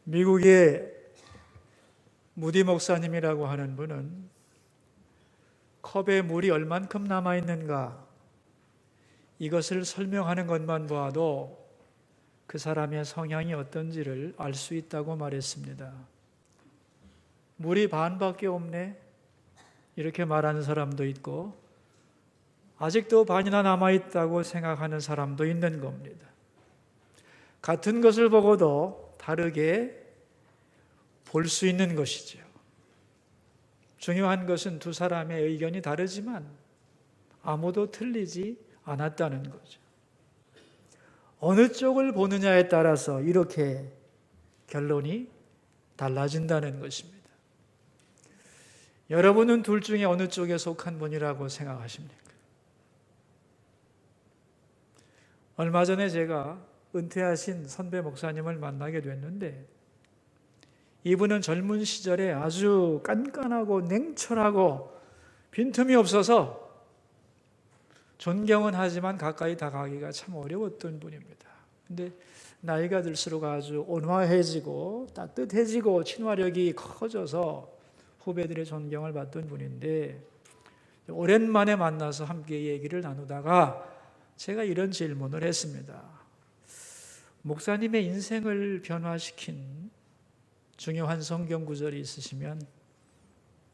미국의 무디 목사님이라고 하는 분은 컵에 물이 얼만큼 남아있는가 이것을 설명하는 것만 보아도 그 사람의 성향이 어떤지를 알 수 있다고 말했습니다. 물이 반밖에 없네 이렇게 말하는 사람도 있고 아직도 반이나 남아있다고 생각하는 사람도 있는 겁니다. 같은 것을 보고도 다르게 볼 수 있는 것이죠. 중요한 것은 두 사람의 의견이 다르지만 아무도 틀리지 않았다는 거죠. 어느 쪽을 보느냐에 따라서 이렇게 결론이 달라진다는 것입니다. 여러분은 둘 중에 어느 쪽에 속한 분이라고 생각하십니까? 얼마 전에 제가 은퇴하신 선배 목사님을 만나게 됐는데 이분은 젊은 시절에 아주 깐깐하고 냉철하고 빈틈이 없어서 존경은 하지만 가까이 다가가기가 참 어려웠던 분입니다. 근데 나이가 들수록 아주 온화해지고 따뜻해지고 친화력이 커져서 후배들의 존경을 받던 분인데 오랜만에 만나서 함께 얘기를 나누다가 제가 이런 질문을 했습니다. 목사님의 인생을 변화시킨 중요한 성경 구절이 있으시면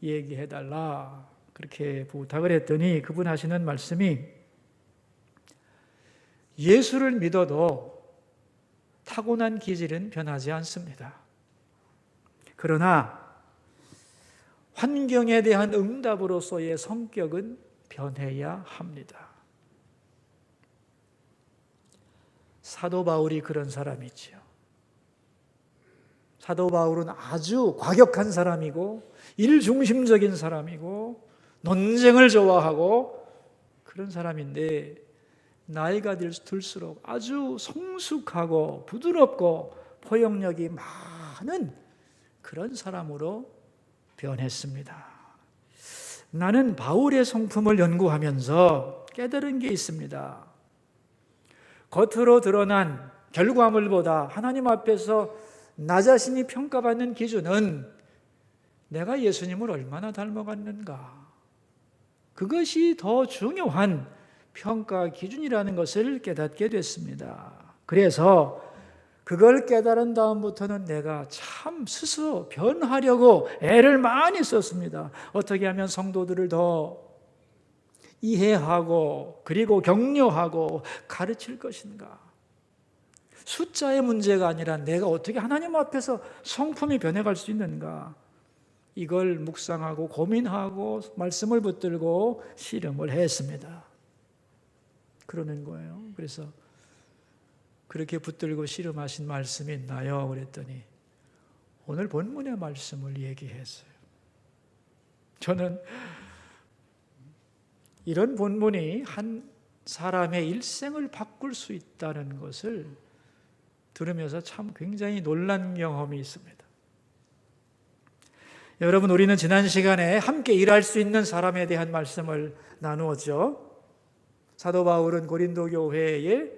얘기해달라 그렇게 부탁을 했더니 그분 하시는 말씀이 예수를 믿어도 타고난 기질은 변하지 않습니다. 그러나 환경에 대한 응답으로서의 성격은 변해야 합니다. 사도 바울이 그런 사람이지요. 사도 바울은 아주 과격한 사람이고 일중심적인 사람이고 논쟁을 좋아하고 그런 사람인데 나이가 들수록 아주 성숙하고 부드럽고 포용력이 많은 그런 사람으로 변했습니다. 나는 바울의 성품을 연구하면서 깨달은 게 있습니다. 겉으로 드러난 결과물보다 하나님 앞에서 나 자신이 평가받는 기준은 내가 예수님을 얼마나 닮아갔는가 그것이 더 중요한 평가 기준이라는 것을 깨닫게 됐습니다. 그래서 그걸 깨달은 다음부터는 내가 참 스스로 변하려고 애를 많이 썼습니다. 어떻게 하면 성도들을 더 이해하고 그리고 격려하고 가르칠 것인가. 숫자의 문제가 아니라 내가 어떻게 하나님 앞에서 성품이 변해갈 수 있는가. 이걸 묵상하고 고민하고 말씀을 붙들고 씨름을 했습니다. 그러는 거예요. 그래서 그렇게 붙들고 씨름하신 말씀이 있나요? 그랬더니 오늘 본문의 말씀을 얘기했어요. 저는 이런 본문이 한 사람의 일생을 바꿀 수 있다는 것을 들으면서 참 굉장히 놀란 경험이 있습니다. 여러분, 우리는 지난 시간에 함께 일할 수 있는 사람에 대한 말씀을 나누었죠. 사도 바울은 고린도 교회에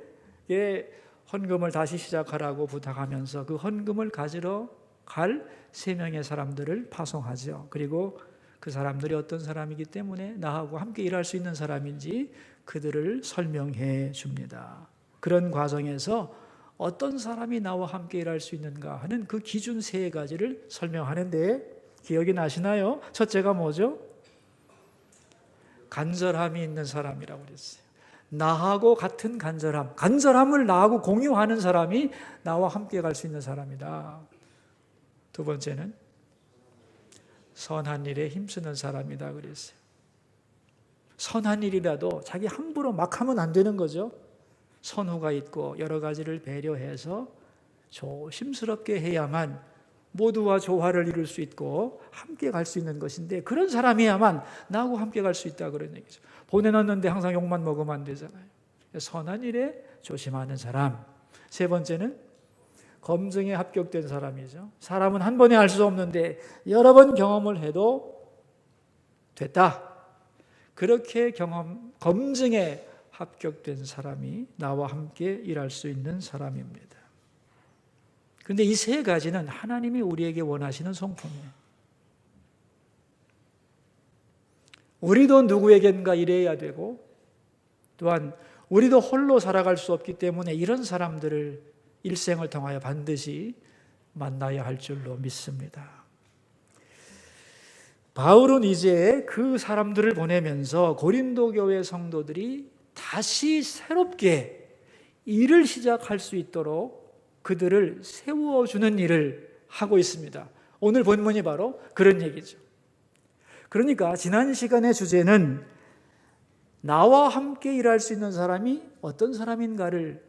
헌금을 다시 시작하라고 부탁하면서 그 헌금을 가지러 갈 3명의 사람들을 파송하죠. 그리고 그 사람들이 어떤 사람이기 때문에 나하고 함께 일할 수 있는 사람인지 그들을 설명해 줍니다. 그런 과정에서 어떤 사람이 나와 함께 일할 수 있는가 하는 그 기준 3가지를 설명하는데 기억이 나시나요? 첫째가 뭐죠? 간절함이 있는 사람이라고 그랬어요. 나하고 같은 간절함을 나하고 공유하는 사람이 나와 함께 갈 수 있는 사람이다. 두 번째는 선한 일에 힘쓰는 사람이다 그랬어요. 선한 일이라도 자기 함부로 막 하면 안 되는 거죠. 선후가 있고 여러 가지를 배려해서 조심스럽게 해야만 모두와 조화를 이룰 수 있고 함께 갈 수 있는 것인데 그런 사람이야만 나하고 함께 갈 수 있다 그런 얘기죠. 보내놨는데 항상 욕만 먹으면 안 되잖아요. 선한 일에 조심하는 사람. 3번째는 검증에 합격된 사람이죠. 사람은 한 번에 알 수 없는데 여러 번 경험을 해도 됐다. 그렇게 검증에 합격된 사람이 나와 함께 일할 수 있는 사람입니다. 그런데 이 세 가지는 하나님이 우리에게 원하시는 성품이에요. 우리도 누구에겐가 일해야 되고, 또한 우리도 홀로 살아갈 수 없기 때문에 이런 사람들을 일생을 통하여 반드시 만나야 할 줄로 믿습니다. 바울은 이제 그 사람들을 보내면서 고린도 교회 성도들이 다시 새롭게 일을 시작할 수 있도록 그들을 세워주는 일을 하고 있습니다. 오늘 본문이 바로 그런 얘기죠. 그러니까 지난 시간의 주제는 나와 함께 일할 수 있는 사람이 어떤 사람인가를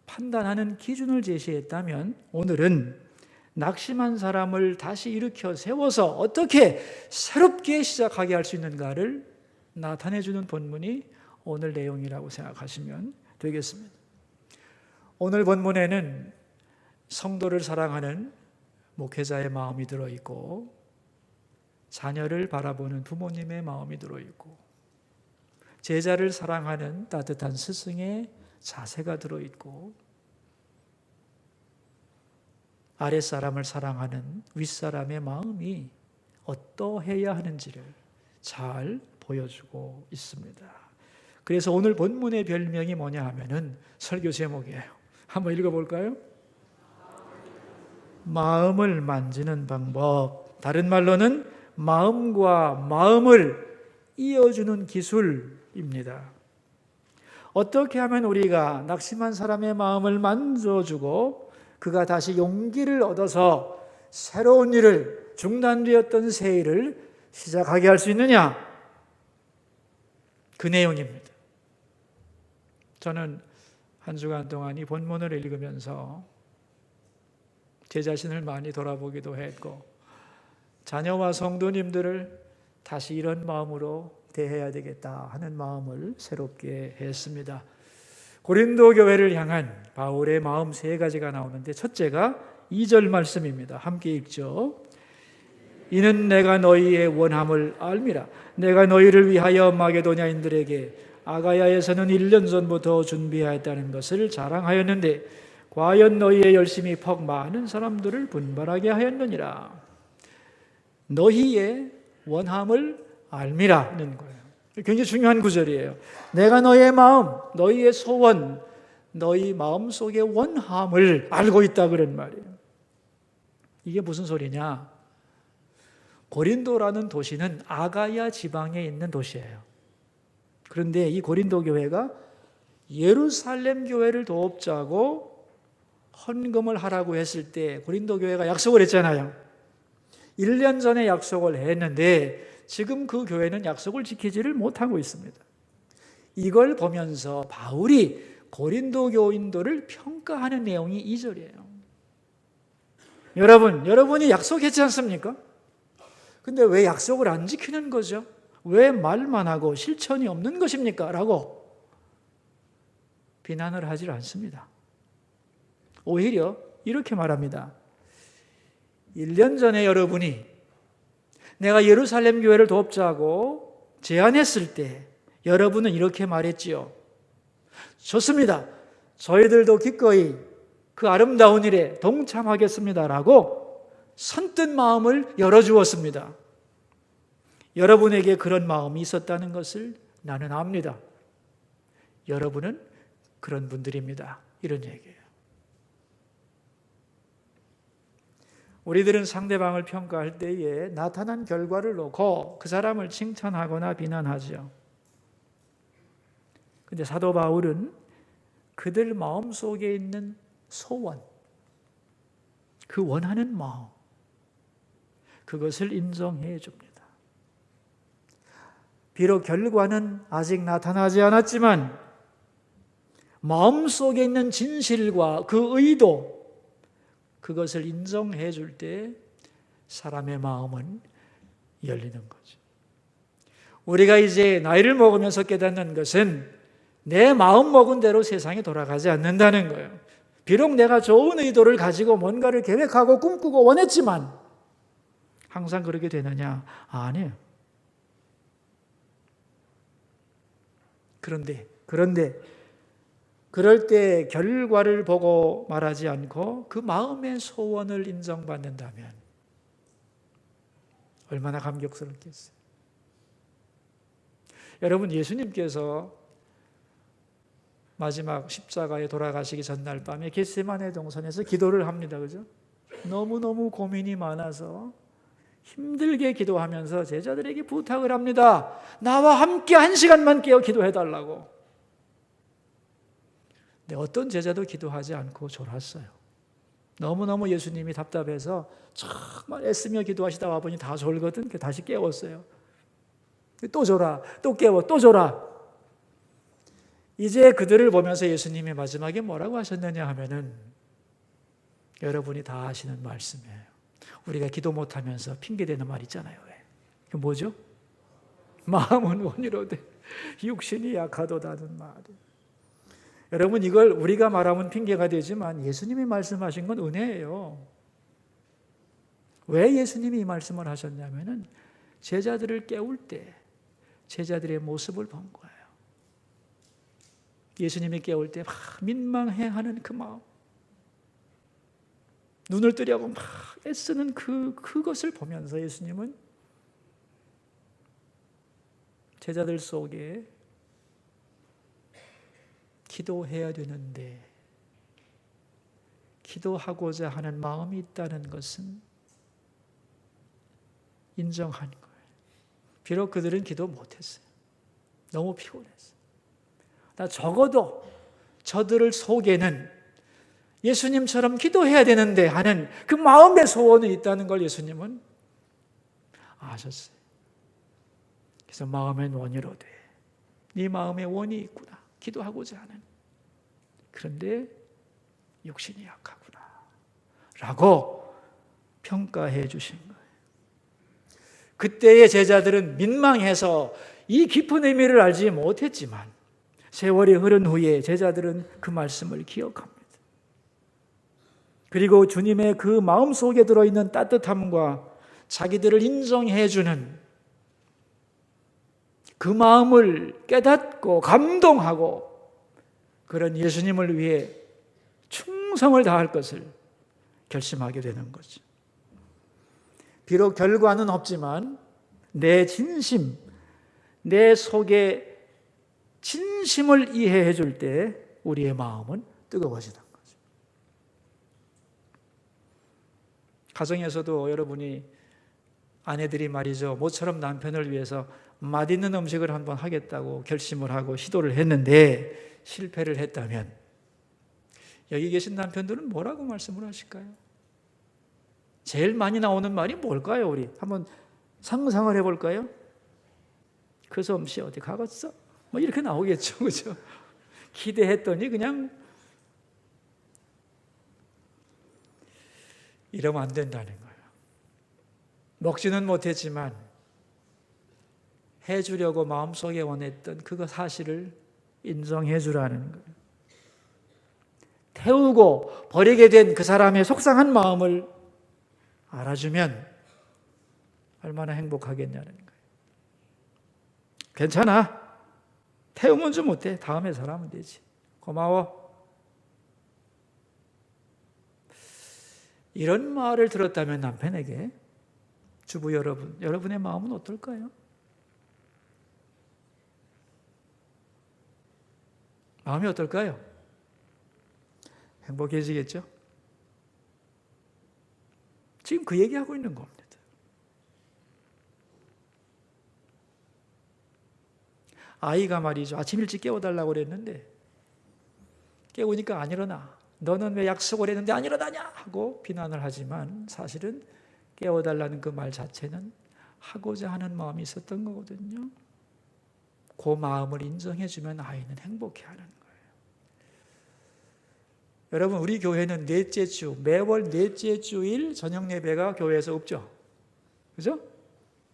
판단하는 기준을 제시했다면, 오늘은 낙심한 사람을 다시 일으켜 세워서 어떻게 새롭게 시작하게 할 수 있는가를 나타내주는 본문이 오늘 내용이라고 생각하시면 되겠습니다. 오늘 본문에는 성도를 사랑하는 목회자의 마음이 들어있고, 자녀를 바라보는 부모님의 마음이 들어있고, 제자를 사랑하는 따뜻한 스승의 자세가 들어있고, 아랫사람을 사랑하는 윗사람의 마음이 어떠해야 하는지를 잘 보여주고 있습니다. 그래서 오늘 본문의 별명이 뭐냐 하면은 설교 제목이에요. 한번 읽어볼까요? 마음을 만지는 방법, 다른 말로는 마음과 마음을 이어주는 기술입니다. 어떻게 하면 우리가 낙심한 사람의 마음을 만져주고 그가 다시 용기를 얻어서 새로운 일을, 중단되었던 새 일을 시작하게 할 수 있느냐? 그 내용입니다. 저는 한 주간 동안 이 본문을 읽으면서 제 자신을 많이 돌아보기도 했고, 자녀와 성도님들을 다시 이런 마음으로 대해야 되겠다 하는 마음을 새롭게 했습니다. 고린도 교회를 향한 바울의 마음 세 가지가 나오는데, 첫째가 2절 말씀입니다. 함께 읽죠. 이는 내가 너희의 원함을 알미라. 내가 너희를 위하여 마게도냐인들에게 아가야에서는 1년 전부터 준비하였다는 것을 자랑하였는데, 과연 너희의 열심이 퍽 많은 사람들을 분발하게 하였느니라. 너희의 원함을 알미라는 거예요. 굉장히 중요한 구절이에요. 내가 너희의 마음, 너희의 소원, 너희 마음속의 원함을 알고 있다 그런 말이에요. 이게 무슨 소리냐? 고린도라는 도시는 아가야 지방에 있는 도시예요. 그런데 이 고린도 교회가 예루살렘 교회를 돕자고 헌금을 하라고 했을 때 고린도 교회가 약속을 했잖아요. 1년 전에 약속을 했는데 지금 그 교회는 약속을 지키지를 못하고 있습니다. 이걸 보면서 바울이 고린도 교인들을 평가하는 내용이 2절이에요. 여러분이 약속했지 않습니까? 근데 왜 약속을 안 지키는 거죠? 왜 말만 하고 실천이 없는 것입니까? 라고 비난을 하지 않습니다. 오히려 이렇게 말합니다. 1년 전에 여러분이 내가 예루살렘 교회를 돕자고 제안했을 때 여러분은 이렇게 말했지요. 좋습니다. 저희들도 기꺼이 그 아름다운 일에 동참하겠습니다라고 선뜻 마음을 열어주었습니다. 여러분에게 그런 마음이 있었다는 것을 나는 압니다. 여러분은 그런 분들입니다. 이런 얘기예요. 우리들은 상대방을 평가할 때에 나타난 결과를 놓고 그 사람을 칭찬하거나 비난하죠. 그런데 사도 바울은 그들 마음속에 있는 소원, 그 원하는 마음, 그것을 인정해 줍니다. 비록 결과는 아직 나타나지 않았지만 마음속에 있는 진실과 그 의도, 그것을 인정해 줄 때 사람의 마음은 열리는 거죠. 우리가 이제 나이를 먹으면서 깨닫는 것은 내 마음 먹은 대로 세상이 돌아가지 않는다는 거예요. 비록 내가 좋은 의도를 가지고 뭔가를 계획하고 꿈꾸고 원했지만 항상 그렇게 되느냐? 아니에요. 그런데 그럴 때 결과를 보고 말하지 않고 그 마음의 소원을 인정받는다면 얼마나 감격스럽겠어요. 여러분, 예수님께서 마지막 십자가에 돌아가시기 전날 밤에 겟세마네 동산에서 기도를 합니다. 그죠? 너무너무 고민이 많아서 힘들게 기도하면서 제자들에게 부탁을 합니다. 나와 함께 1시간만 깨어 기도해달라고. 근데 어떤 제자도 기도하지 않고 졸았어요. 너무너무 예수님이 답답해서 정말 애쓰며 기도하시다 와보니 다 졸거든. 다시 깨웠어요. 또 졸아, 또 깨워, 또 졸아. 이제 그들을 보면서 예수님이 마지막에 뭐라고 하셨느냐 하면은 여러분이 다 아시는 말씀이에요. 우리가 기도 못하면서 핑계대는 말 있잖아요. 왜? 그 뭐죠? 마음은 원이로되 육신이 약하도다는 말이에요. 여러분, 이걸 우리가 말하면 핑계가 되지만 예수님이 말씀하신 건 은혜예요. 왜 예수님이 이 말씀을 하셨냐면은 제자들을 깨울 때 제자들의 모습을 본 거예요. 예수님이 깨울 때 막 민망해하는 그 마음, 눈을 뜨려고 막 애쓰는 그것을 보면서 예수님은 제자들 속에 기도해야 되는데 기도하고자 하는 마음이 있다는 것은 인정한 거예요. 비록 그들은 기도 못했어요. 너무 피곤했어요. 적어도 저들을 속에는 예수님처럼 기도해야 되는데 하는 그 마음의 소원이 있다는 걸 예수님은 아셨어요. 그래서 마음의 원이로되 네 마음에 원이 있구나. 기도하고자 하는. 그런데 육신이 약하구나 라고 평가해 주신 거예요. 그때의 제자들은 민망해서 이 깊은 의미를 알지 못했지만 세월이 흐른 후에 제자들은 그 말씀을 기억합니다. 그리고 주님의 그 마음속에 들어있는 따뜻함과 자기들을 인정해 주는 그 마음을 깨닫고 감동하고 그런 예수님을 위해 충성을 다할 것을 결심하게 되는 거죠. 비록 결과는 없지만 내 진심, 내 속에 진심을 이해해 줄 때 우리의 마음은 뜨거워지는 거죠. 가정에서도 여러분이 아내들이 말이죠, 모처럼 남편을 위해서 맛있는 음식을 한번 하겠다고 결심을 하고 시도를 했는데 실패를 했다면 여기 계신 남편들은 뭐라고 말씀을 하실까요? 제일 많이 나오는 말이 뭘까요? 우리 한번 상상을 해볼까요? 그 솜씨 어디 가겠어? 뭐 이렇게 나오겠죠, 그죠? 기대했더니 그냥 이러면 안 된다는 거예요. 먹지는 못했지만 해주려고 마음속에 원했던 그거 사실을 인정해 주라는 거예요. 태우고 버리게 된 그 사람의 속상한 마음을 알아주면 얼마나 행복하겠냐는 거예요. 괜찮아. 태우면 좀 못해. 다음에 사람은 되지. 고마워. 이런 말을 들었다면 남편에게 주부 여러분, 여러분의 마음은 어떨까요? 마음이 어떨까요? 행복해지겠죠? 지금 그 얘기하고 있는 겁니다. 아이가 말이죠. 아침 일찍 깨워달라고 그랬는데 깨우니까 안 일어나. 너는 왜 약속을 했는데 안 일어나냐? 하고 비난을 하지만 사실은 깨워달라는 그 말 자체는 하고자 하는 마음이 있었던 거거든요. 그 마음을 인정해주면 아이는 행복해하는 거예요. 여러분, 우리 교회는 넷째 주, 매월 넷째 주일 저녁 예배가 교회에서 없죠. 그죠?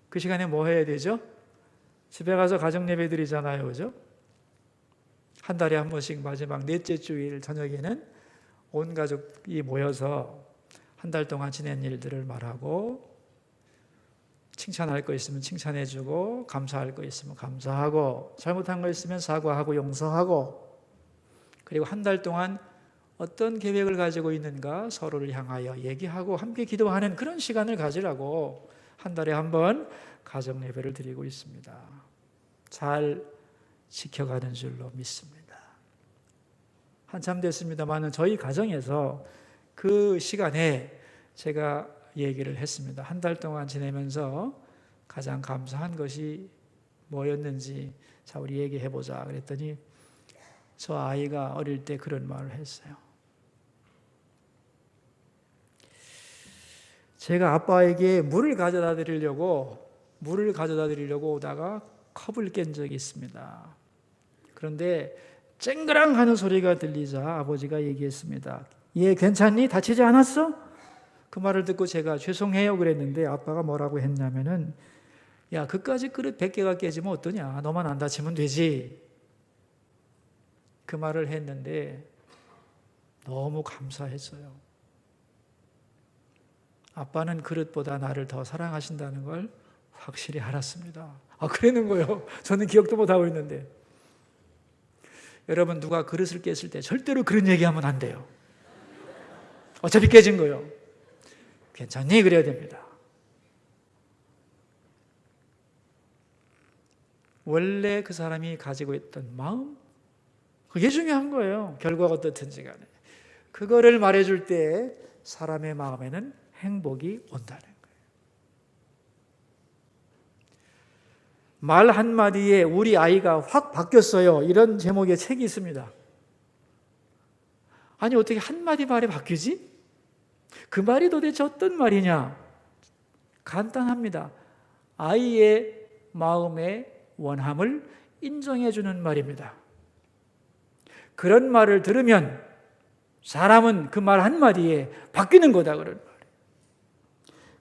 그 시간에 뭐 해야 되죠? 집에 가서 가정 예배 드리잖아요. 그죠? 한 달에 한 번씩 마지막 넷째 주일 저녁에는 온 가족이 모여서 한 달 동안 지낸 일들을 말하고 칭찬할 거 있으면 칭찬해주고 감사할 거 있으면 감사하고 잘못한 거 있으면 사과하고 용서하고 그리고 한 달 동안 어떤 계획을 가지고 있는가 서로를 향하여 얘기하고 함께 기도하는 그런 시간을 가지라고 한 달에 한 번 가정 예배를 드리고 있습니다. 잘 지켜가는 줄로 믿습니다. 한참 됐습니다만 저희 가정에서 그 시간에 제가 얘기를 했습니다. 한 달 동안 지내면서 가장 감사한 것이 뭐였는지 자 우리 얘기해보자 그랬더니 저 아이가 어릴 때 그런 말을 했어요. 제가 아빠에게 물을 가져다 드리려고 오다가 컵을 깬 적이 있습니다. 그런데 쨍그랑 하는 소리가 들리자 아버지가 얘기했습니다. 얘 괜찮니? 다치지 않았어? 그 말을 듣고 제가 죄송해요 그랬는데 아빠가 뭐라고 했냐면은 야 그까짓 그릇 100개가 깨지면 어떠냐? 너만 안 다치면 되지. 그 말을 했는데 너무 감사했어요. 아빠는 그릇보다 나를 더 사랑하신다는 걸 확실히 알았습니다. 그러는 거예요. 저는 기억도 못하고 있는데. 여러분 누가 그릇을 깼을 때 절대로 그런 얘기하면 안 돼요. 어차피 깨진 거예요. 괜찮니? 그래야 됩니다. 원래 그 사람이 가지고 있던 마음, 그게 중요한 거예요. 결과가 어떻든지 간에. 그거를 말해줄 때 사람의 마음에는 행복이 온다는 거예요. 말 한마디에 우리 아이가 확 바뀌었어요. 이런 제목의 책이 있습니다. 아니 어떻게 한마디 말에 바뀌지? 그 말이 도대체 어떤 말이냐? 간단합니다. 아이의 마음의 원함을 인정해 주는 말입니다. 그런 말을 들으면 사람은 그 말 한마디에 바뀌는 거다 그런 말이에요.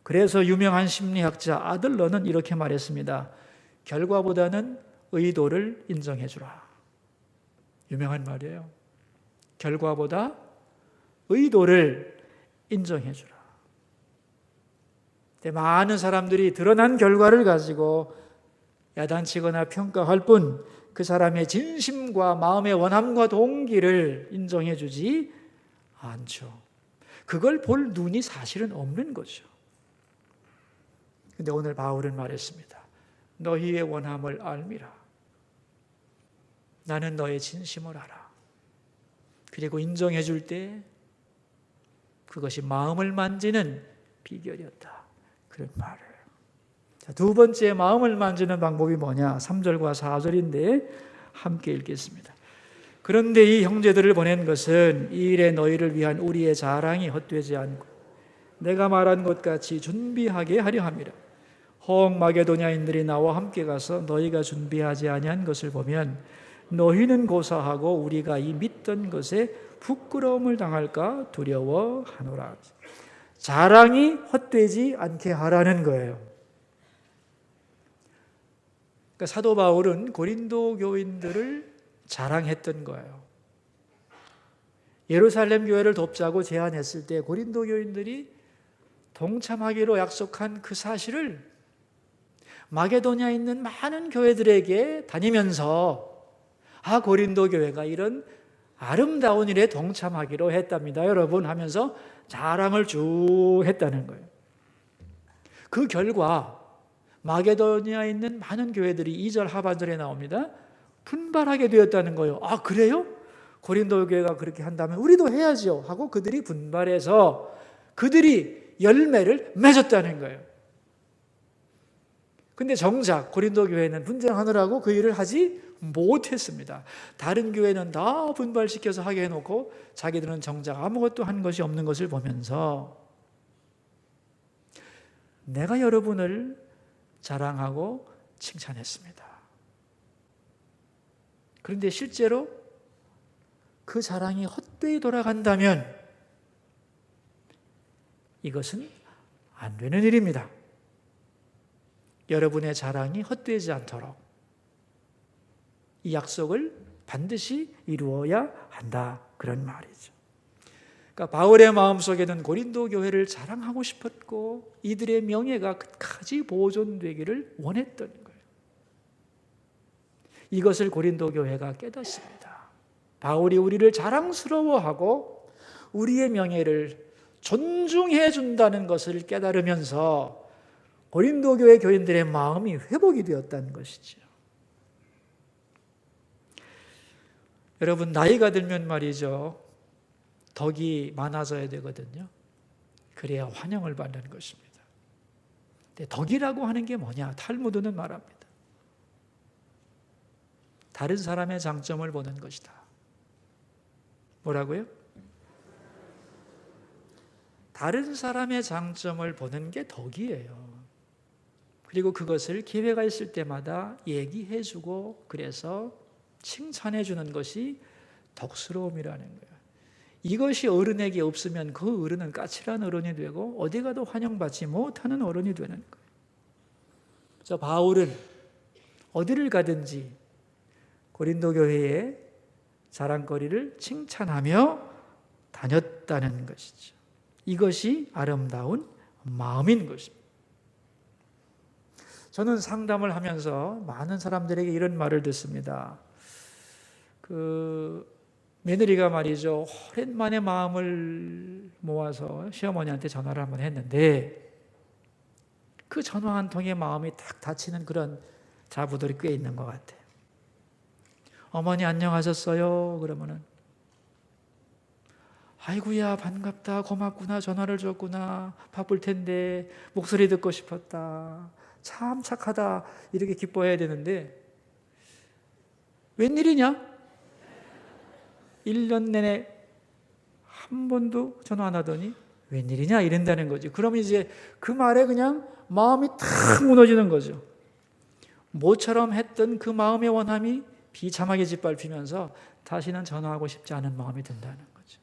그래서 유명한 심리학자 아들러는 이렇게 말했습니다. 결과보다는 의도를 인정해 주라. 유명한 말이에요. 결과보다 의도를 인정해 주라. 많은 사람들이 드러난 결과를 가지고 야단치거나 평가할 뿐 그 사람의 진심과 마음의 원함과 동기를 인정해 주지 않죠. 그걸 볼 눈이 사실은 없는 거죠. 근데 오늘 바울은 말했습니다. 너희의 원함을 알미라. 나는 너의 진심을 알아. 그리고 인정해 줄 때 그것이 마음을 만지는 비결이었다. 그런 말을. 자, 두 번째 마음을 만지는 방법이 뭐냐? 3절과 4절인데 함께 읽겠습니다. 그런데 이 형제들을 보낸 것은 이 일에 너희를 위한 우리의 자랑이 헛되지 않고 내가 말한 것 같이 준비하게 하려 함이라. 혹 마게도냐인들이 나와 함께 가서 너희가 준비하지 아니한 것을 보면 너희는 고사하고 우리가 이 믿던 것에 부끄러움을 당할까 두려워하노라. 자랑이 헛되지 않게 하라는 거예요. 그러니까 사도 바울은 고린도 교인들을 자랑했던 거예요. 예루살렘 교회를 돕자고 제안했을 때 고린도 교인들이 동참하기로 약속한 그 사실을 마게도냐에 있는 많은 교회들에게 다니면서 고린도 교회가 이런 아름다운 일에 동참하기로 했답니다. 여러분 하면서 자랑을 쭉 했다는 거예요. 그 결과 마게도냐에 있는 많은 교회들이 2절 하반절에 나옵니다. 분발하게 되었다는 거예요. 그래요? 고린도 교회가 그렇게 한다면 우리도 해야죠 하고 그들이 분발해서 그들이 열매를 맺었다는 거예요. 근데 정작 고린도 교회는 분쟁하느라고 그 일을 하지 못했습니다. 다른 교회는 다 분발시켜서 하게 해놓고 자기들은 정작 아무것도 한 것이 없는 것을 보면서 내가 여러분을 자랑하고 칭찬했습니다. 그런데 실제로 그 자랑이 헛되이 돌아간다면 이것은 안 되는 일입니다. 여러분의 자랑이 헛되지 않도록 이 약속을 반드시 이루어야 한다. 그런 말이죠. 그러니까 바울의 마음속에는 고린도 교회를 자랑하고 싶었고 이들의 명예가 끝까지 보존되기를 원했던 거예요. 이것을 고린도 교회가 깨닫습니다. 바울이 우리를 자랑스러워하고 우리의 명예를 존중해 준다는 것을 깨달으면서 고린도 교회 교인들의 마음이 회복이 되었다는 것이죠. 여러분, 나이가 들면 말이죠, 덕이 많아져야 되거든요. 그래야 환영을 받는 것입니다. 근데 덕이라고 하는 게 뭐냐? 탈무드는 말합니다. 다른 사람의 장점을 보는 것이다. 뭐라고요? 다른 사람의 장점을 보는 게 덕이에요. 그리고 그것을 기회가 있을 때마다 얘기해주고 그래서 칭찬해주는 것이 덕스러움이라는 거예요. 이것이 어른에게 없으면 그 어른은 까칠한 어른이 되고 어디 가도 환영받지 못하는 어른이 되는 거예요. 그래서 바울은 어디를 가든지 고린도 교회의 자랑거리를 칭찬하며 다녔다는 것이죠. 이것이 아름다운 마음인 것입니다. 저는 상담을 하면서 많은 사람들에게 이런 말을 듣습니다. 며느리가 말이죠, 오랜만에 마음을 모아서 시어머니한테 전화를 한번 했는데 그 전화 한 통에 마음이 딱 다치는 그런 자부들이 꽤 있는 것 같아요. 어머니 안녕하셨어요? 그러면은 아이고야 반갑다, 고맙구나, 전화를 줬구나, 바쁠 텐데 목소리 듣고 싶었다, 참 착하다, 이렇게 기뻐해야 되는데 웬일이냐? 1년 내내 한 번도 전화 안 하더니 웬일이냐 이런다는 거죠. 그러면 이제 그 말에 그냥 마음이 탁 무너지는 거죠. 모처럼 했던 그 마음의 원함이 비참하게 짓밟히면서 다시는 전화하고 싶지 않은 마음이 든다는 거죠.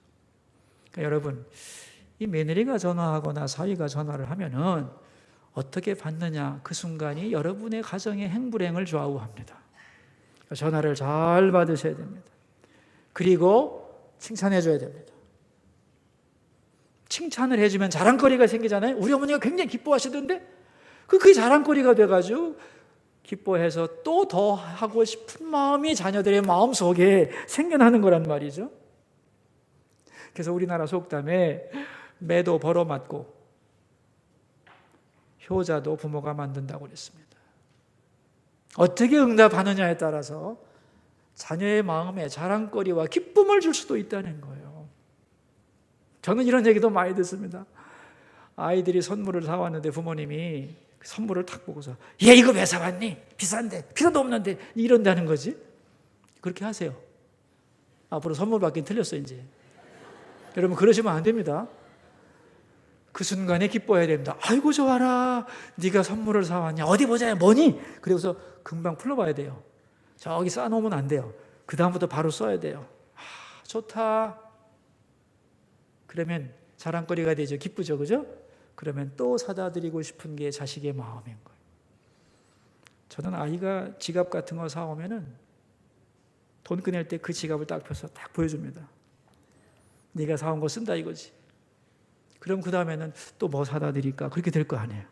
그러니까 여러분, 이 며느리가 전화하거나 사위가 전화를 하면은 어떻게 받느냐, 그 순간이 여러분의 가정의 행불행을 좌우합니다. 그러니까 전화를 잘 받으셔야 됩니다. 그리고 칭찬해 줘야 됩니다. 칭찬을 해주면 자랑거리가 생기잖아요. 우리 어머니가 굉장히 기뻐하시던데 그게 자랑거리가 돼가지고 기뻐해서 또 더 하고 싶은 마음이 자녀들의 마음속에 생겨나는 거란 말이죠. 그래서 우리나라 속담에 매도 벌어맞고 효자도 부모가 만든다고 그랬습니다. 어떻게 응답하느냐에 따라서 자녀의 마음에 자랑거리와 기쁨을 줄 수도 있다는 거예요. 저는 이런 얘기도 많이 듣습니다. 아이들이 선물을 사왔는데 부모님이 선물을 탁 보고서 얘 이거 왜 사왔니? 비싼데, 필요도 없는데, 이런다는 거지. 그렇게 하세요. 앞으로 선물 받긴 틀렸어요 이제. 여러분 그러시면 안 됩니다. 그 순간에 기뻐해야 됩니다. 아이고 좋아라, 네가 선물을 사왔냐, 어디 보자, 뭐니? 그래서 금방 풀러봐야 돼요. 저기 쌓아놓으면 안 돼요. 그 다음부터 바로 써야 돼요. 좋다. 그러면 자랑거리가 되죠. 기쁘죠, 그죠? 그러면 또 사다 드리고 싶은 게 자식의 마음인 거예요. 저는 아이가 지갑 같은 거 사오면은 돈 꺼낼 때 그 지갑을 딱 펴서 딱 보여줍니다. 네가 사온 거 쓴다 이거지. 그럼 그 다음에는 또 뭐 사다 드릴까? 그렇게 될 거 아니에요.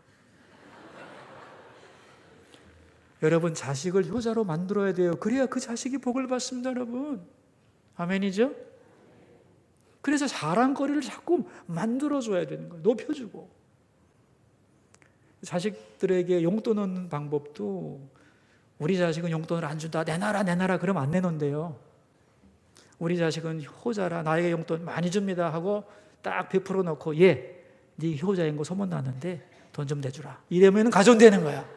여러분 자식을 효자로 만들어야 돼요. 그래야 그 자식이 복을 받습니다, 여러분. 아멘이죠? 그래서 자랑거리를 자꾸 만들어줘야 되는 거예요. 높여주고. 자식들에게 용돈 얻는 방법도 우리 자식은 용돈을 안 준다, 내놔라 그러면 안 내놓는데요. 우리 자식은 효자라 나에게 용돈 많이 줍니다 하고 딱 100% 넣고 네 효자인 거 소문났는데 돈 좀 내주라 이러면 가존되는 거야.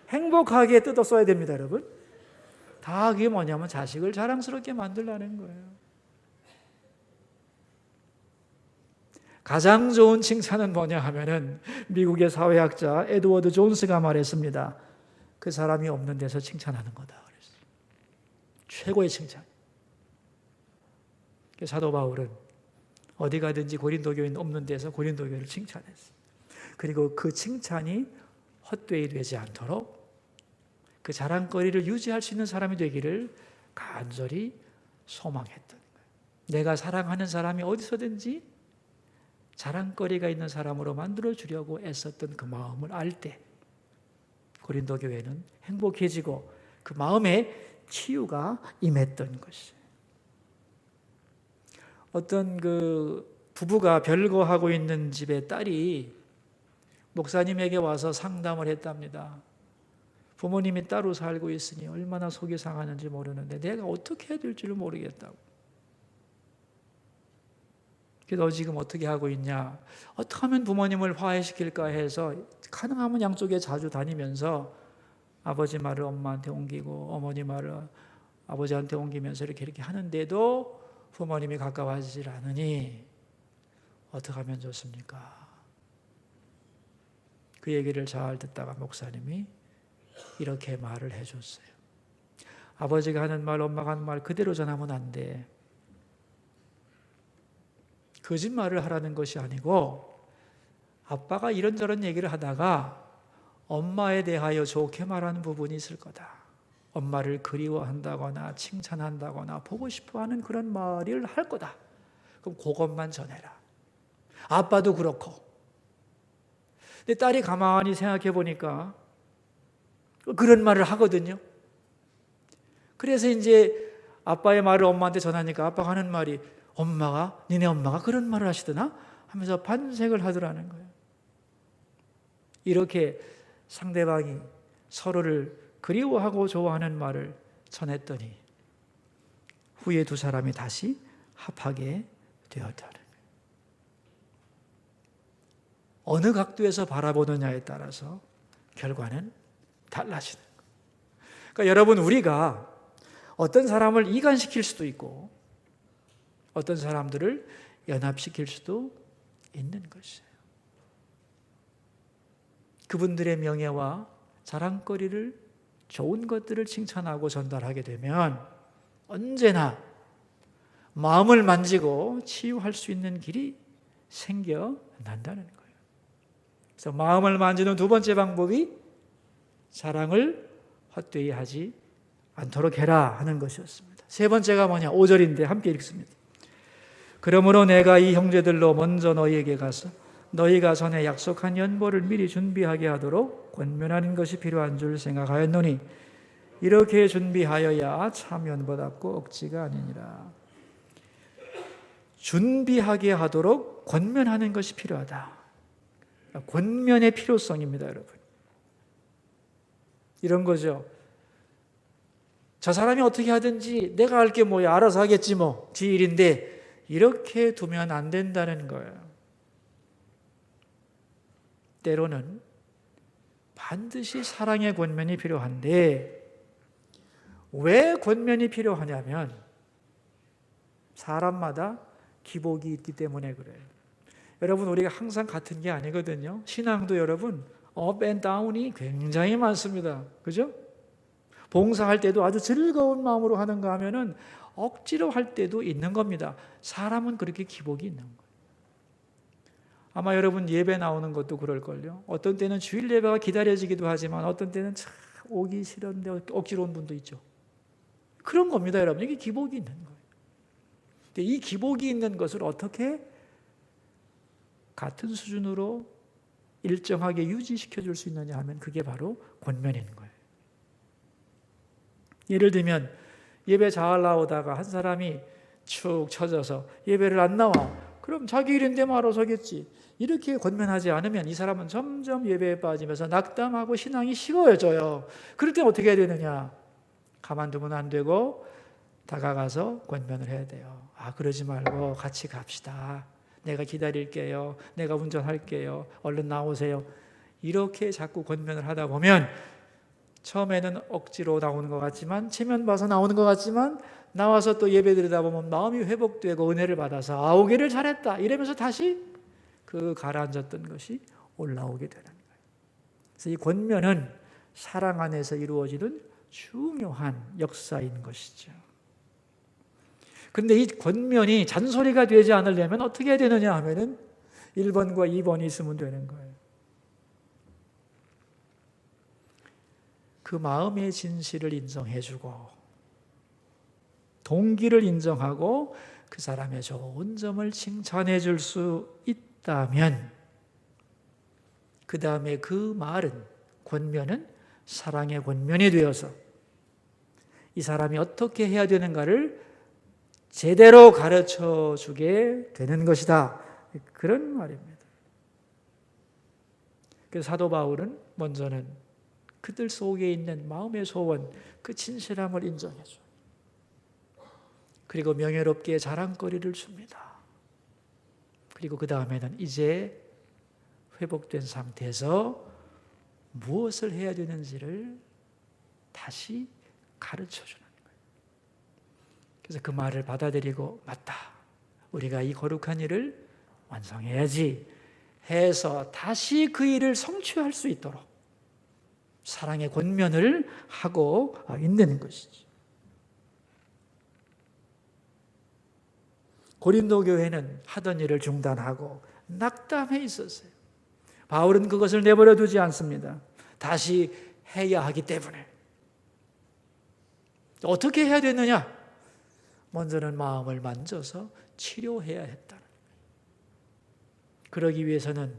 행복하게 뜯어 써야 됩니다, 여러분. 다 그게 뭐냐면 자식을 자랑스럽게 만들라는 거예요. 가장 좋은 칭찬은 뭐냐 하면은 미국의 사회학자 에드워드 존스가 말했습니다. 그 사람이 없는 데서 칭찬하는 거다 그랬어요. 최고의 칭찬. 사도 바울은 어디 가든지 고린도 교인 없는 데서 고린도 교회를 칭찬했어요. 그리고 그 칭찬이 헛되이 되지 않도록 그 자랑거리를 유지할 수 있는 사람이 되기를 간절히 소망했던 거예요. 내가 사랑하는 사람이 어디서든지 자랑거리가 있는 사람으로 만들어주려고 애썼던 그 마음을 알 때 고린도 교회는 행복해지고 그 마음에 치유가 임했던 것이에요. 어떤 그 부부가 별거하고 있는 집의 딸이 목사님에게 와서 상담을 했답니다. 부모님이 따로 살고 있으니 얼마나 속이 상하는지 모르는데 내가 어떻게 해야 될지를 모르겠다고. 너 지금 어떻게 하고 있냐? 어떻게 하면 부모님을 화해시킬까 해서 가능하면 양쪽에 자주 다니면서 아버지 말을 엄마한테 옮기고 어머니 말을 아버지한테 옮기면서 이렇게 하는데도 부모님이 가까워지질 않으니 어떻게 하면 좋습니까? 그 얘기를 잘 듣다가 목사님이 이렇게 말을 해줬어요. 아버지가 하는 말, 엄마가 하는 말 그대로 전하면 안 돼. 거짓말을 하라는 것이 아니고 아빠가 이런저런 얘기를 하다가 엄마에 대하여 좋게 말하는 부분이 있을 거다. 엄마를 그리워한다거나 칭찬한다거나 보고 싶어하는 그런 말을 할 거다. 그럼 그것만 전해라. 아빠도 그렇고. 근데 딸이 가만히 생각해 보니까 그런 말을 하거든요. 그래서 이제 아빠의 말을 엄마한테 전하니까 아빠가 하는 말이 니네 엄마가 그런 말을 하시더나? 하면서 반색을 하더라는 거예요. 이렇게 상대방이 서로를 그리워하고 좋아하는 말을 전했더니 후에 두 사람이 다시 합하게 되었다는 거예요. 어느 각도에서 바라보느냐에 따라서 결과는 달라지는 거예요. 그러니까 여러분, 우리가 어떤 사람을 이간시킬 수도 있고 어떤 사람들을 연합시킬 수도 있는 것이에요. 그분들의 명예와 자랑거리를, 좋은 것들을 칭찬하고 전달하게 되면 언제나 마음을 만지고 치유할 수 있는 길이 생겨난다는 거예요. 그래서 마음을 만지는 두 번째 방법이 자랑을 헛되이 하지 않도록 해라 하는 것이었습니다. 세 번째가 뭐냐? 5절인데 함께 읽습니다. 그러므로 내가 이 형제들로 먼저 너희에게 가서 너희가 전에 약속한 연보를 미리 준비하게 하도록 권면하는 것이 필요한 줄 생각하였노니 이렇게 준비하여야 참 연보답고 억지가 아니니라. 준비하게 하도록 권면하는 것이 필요하다. 권면의 필요성입니다, 여러분. 이런 거죠. 저 사람이 어떻게 하든지 내가 할 게 뭐야, 알아서 하겠지 뭐, 지 일인데 이렇게 두면 안 된다는 거예요. 때로는 반드시 사랑의 권면이 필요한데 왜 권면이 필요하냐면 사람마다 기복이 있기 때문에 그래요. 여러분, 우리가 항상 같은 게 아니거든요. 신앙도 여러분 업 앤 다운이 굉장히 많습니다. 그죠? 봉사할 때도 아주 즐거운 마음으로 하는가 하면은 억지로 할 때도 있는 겁니다. 사람은 그렇게 기복이 있는 거예요. 아마 여러분 예배 나오는 것도 그럴걸요. 어떤 때는 주일 예배가 기다려지기도 하지만 어떤 때는 참 오기 싫은데 억지로 온 분도 있죠. 그런 겁니다, 여러분. 이게 기복이 있는 거예요. 근데 이 기복이 있는 것을 어떻게 같은 수준으로 일정하게 유지시켜 줄 수 있느냐 하면 그게 바로 권면인 거예요. 예를 들면 예배 잘 나오다가 한 사람이 축 처져서 예배를 안 나와. 그럼 자기 일인데 말아서 하겠지. 이렇게 권면하지 않으면 이 사람은 점점 예배에 빠지면서 낙담하고 신앙이 식어져요. 그럴 때 어떻게 해야 되느냐? 가만두면 안 되고 다가가서 권면을 해야 돼요. 그러지 말고 같이 갑시다. 내가 기다릴게요. 내가 운전할게요. 얼른 나오세요. 이렇게 자꾸 권면을 하다 보면 처음에는 억지로 나오는 것 같지만 체면 봐서 나오는 것 같지만 나와서 또 예배 드리다 보면 마음이 회복되고 은혜를 받아서 오기를 잘했다 이러면서 다시 그 가라앉았던 것이 올라오게 되는 거예요. 그래서 이 권면은 사랑 안에서 이루어지는 중요한 역사인 것이죠. 그런데 이 권면이 잔소리가 되지 않으려면 어떻게 해야 되느냐 하면은 1번과 2번이 있으면 되는 거예요. 그 마음의 진실을 인정해주고 동기를 인정하고 그 사람의 좋은 점을 칭찬해 줄 수 있다면 그 다음에 그 말은, 권면은 사랑의 권면이 되어서 이 사람이 어떻게 해야 되는가를 제대로 가르쳐 주게 되는 것이다. 그런 말입니다. 그래서 사도 바울은 먼저는 그들 속에 있는 마음의 소원, 그 진실함을 인정해 줘. 그리고 명예롭게 자랑거리를 줍니다. 그리고 그 다음에는 이제 회복된 상태에서 무엇을 해야 되는지를 다시 가르쳐 주는 거예요. 그래서 그 말을 받아들이고, 맞다, 우리가 이 거룩한 일을 완성해야지 해서 다시 그 일을 성취할 수 있도록 사랑의 권면을 하고 있는 것이죠. 고린도 교회는 하던 일을 중단하고 낙담해 있었어요. 바울은 그것을 내버려 두지 않습니다. 다시 해야 하기 때문에. 어떻게 해야 되느냐? 먼저는 마음을 만져서 치료해야 했다는 거예요. 그러기 위해서는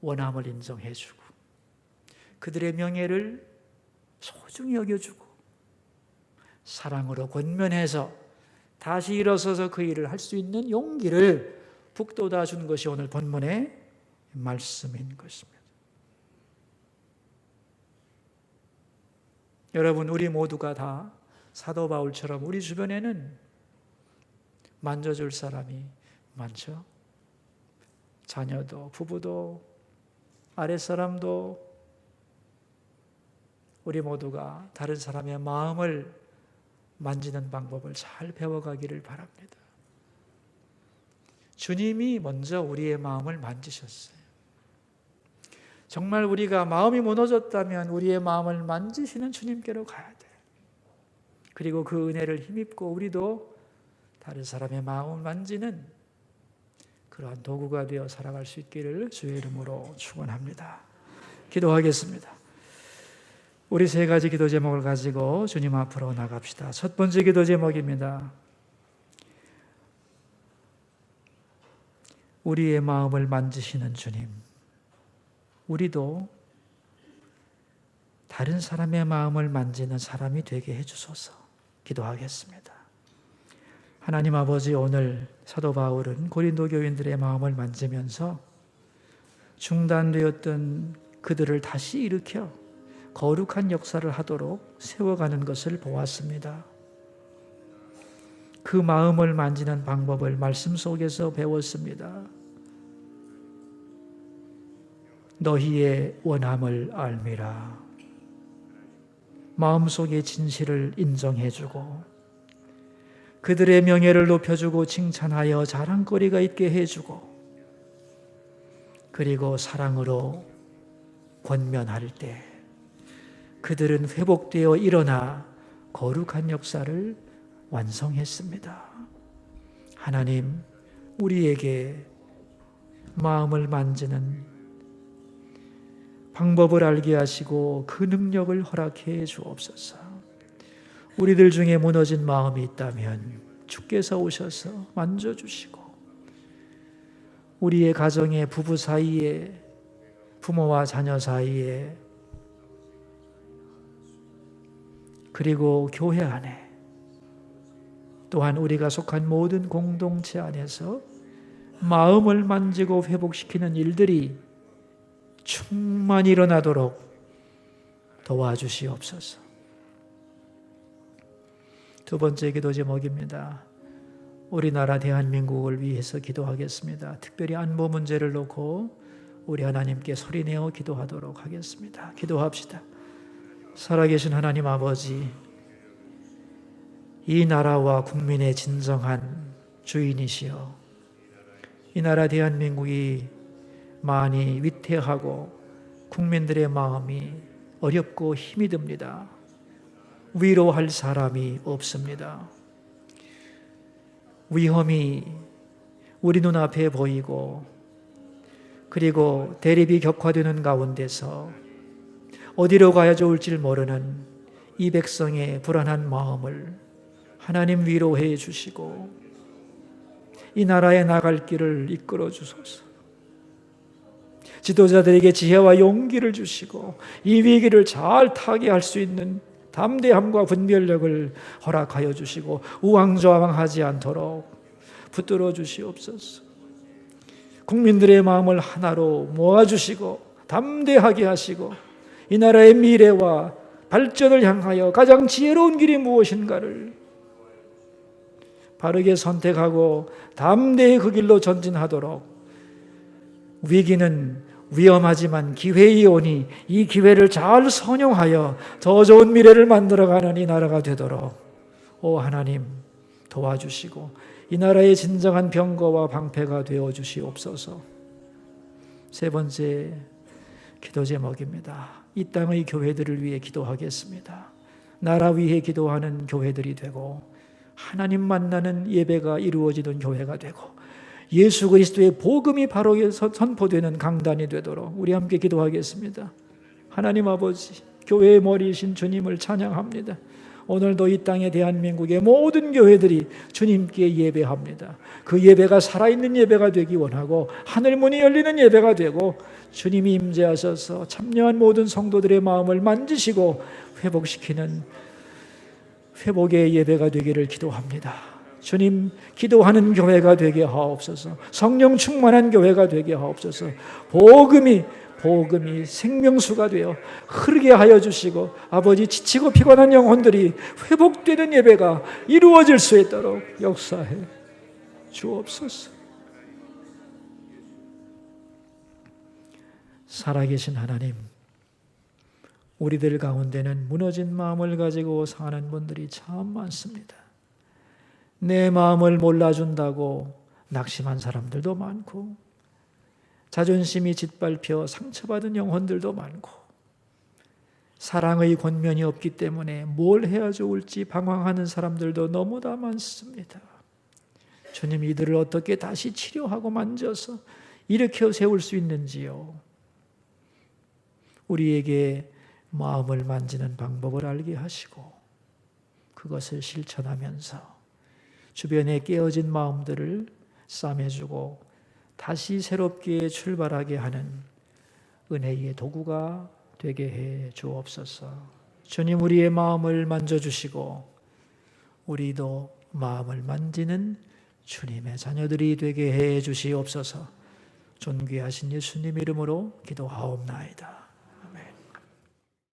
원함을 인정해주고 그들의 명예를 소중히 여겨주고 사랑으로 권면해서 다시 일어서서 그 일을 할 수 있는 용기를 북돋아 준 것이 오늘 본문의 말씀인 것입니다. 여러분, 우리 모두가 다 사도 바울처럼 우리 주변에는 만져줄 사람이 많죠. 자녀도, 부부도, 아랫사람도, 우리 모두가 다른 사람의 마음을 만지는 방법을 잘 배워가기를 바랍니다. 주님이 먼저 우리의 마음을 만지셨어요. 정말 우리가 마음이 무너졌다면 우리의 마음을 만지시는 주님께로 가야 돼요. 그리고 그 은혜를 힘입고 우리도 다른 사람의 마음을 만지는 그러한 도구가 되어 살아갈 수 있기를 주의 이름으로 축원합니다. 기도하겠습니다. 우리 세 가지 기도 제목을 가지고 주님 앞으로 나갑시다. 첫 번째 기도 제목입니다. 우리의 마음을 만지시는 주님, 우리도 다른 사람의 마음을 만지는 사람이 되게 해주소서. 기도하겠습니다. 하나님 아버지, 오늘 사도 바울은 고린도 교인들의 마음을 만지면서 중단되었던 그들을 다시 일으켜 거룩한 역사를 하도록 세워가는 것을 보았습니다. 그 마음을 만지는 방법을 말씀 속에서 배웠습니다. 너희의 원함을 알미라. 마음속의 진실을 인정해주고 그들의 명예를 높여주고 칭찬하여 자랑거리가 있게 해주고 그리고 사랑으로 권면할 때 그들은 회복되어 일어나 거룩한 역사를 완성했습니다. 하나님, 우리에게 마음을 만지는 방법을 알게 하시고 그 능력을 허락해 주옵소서. 우리들 중에 무너진 마음이 있다면 주께서 오셔서 만져주시고 우리의 가정의 부부 사이에, 부모와 자녀 사이에, 그리고 교회 안에, 또한 우리가 속한 모든 공동체 안에서 마음을 만지고 회복시키는 일들이 충만히 일어나도록 도와주시옵소서. 두 번째 기도 제목입니다. 우리나라 대한민국을 위해서 기도하겠습니다. 특별히 안보 문제를 놓고 우리 하나님께 소리내어 기도하도록 하겠습니다. 기도합시다. 살아계신 하나님 아버지, 이 나라와 국민의 진정한 주인이시여, 이 나라 대한민국이 많이 위태하고 국민들의 마음이 어렵고 힘이 듭니다. 위로할 사람이 없습니다. 위험이 우리 눈앞에 보이고 그리고 대립이 격화되는 가운데서 어디로 가야 좋을지 모르는 이 백성의 불안한 마음을 하나님 위로해 주시고 이 나라에 나갈 길을 이끌어 주소서. 지도자들에게 지혜와 용기를 주시고 이 위기를 잘 타개할 수 있는 담대함과 분별력을 허락하여 주시고 우왕좌왕하지 않도록 붙들어 주시옵소서. 국민들의 마음을 하나로 모아주시고 담대하게 하시고 이 나라의 미래와 발전을 향하여 가장 지혜로운 길이 무엇인가를 바르게 선택하고 담대히 그 길로 전진하도록, 위기는 위험하지만 기회이 오니 이 기회를 잘 선용하여 더 좋은 미래를 만들어가는 이 나라가 되도록 오 하나님 도와주시고 이 나라의 진정한 병거와 방패가 되어 주시옵소서. 세 번째 기도 제목입니다. 이 땅의 교회들을 위해 기도하겠습니다. 나라 위해 기도하는 교회들이 되고 하나님 만나는 예배가 이루어지는 교회가 되고 예수 그리스도의 복음이 바로 선포되는 강단이 되도록 우리 함께 기도하겠습니다. 하나님 아버지, 교회의 머리이신 주님을 찬양합니다. 오늘도 이 땅의 대한민국의 모든 교회들이 주님께 예배합니다. 그 예배가 살아있는 예배가 되기 원하고 하늘문이 열리는 예배가 되고 주님이 임재하셔서 참여한 모든 성도들의 마음을 만지시고 회복시키는 회복의 예배가 되기를 기도합니다. 주님, 기도하는 교회가 되게 하옵소서. 성령 충만한 교회가 되게 하옵소서. 복음이 생명수가 되어 흐르게 하여 주시고 아버지, 지치고 피곤한 영혼들이 회복되는 예배가 이루어질 수 있도록 역사해 주옵소서. 살아계신 하나님, 우리들 가운데는 무너진 마음을 가지고 사는 분들이 참 많습니다. 내 마음을 몰라준다고 낙심한 사람들도 많고 자존심이 짓밟혀 상처받은 영혼들도 많고 사랑의 권면이 없기 때문에 뭘 해야 좋을지 방황하는 사람들도 너무나 많습니다. 주님, 이들을 어떻게 다시 치료하고 만져서 일으켜 세울 수 있는지요. 우리에게 마음을 만지는 방법을 알게 하시고 그것을 실천하면서 주변에 깨어진 마음들을 싸매주고 다시 새롭게 출발하게 하는 은혜의 도구가 되게 해 주옵소서. 주님, 우리의 마음을 만져주시고 우리도 마음을 만지는 주님의 자녀들이 되게 해 주시옵소서. 존귀하신 예수님 이름으로 기도하옵나이다.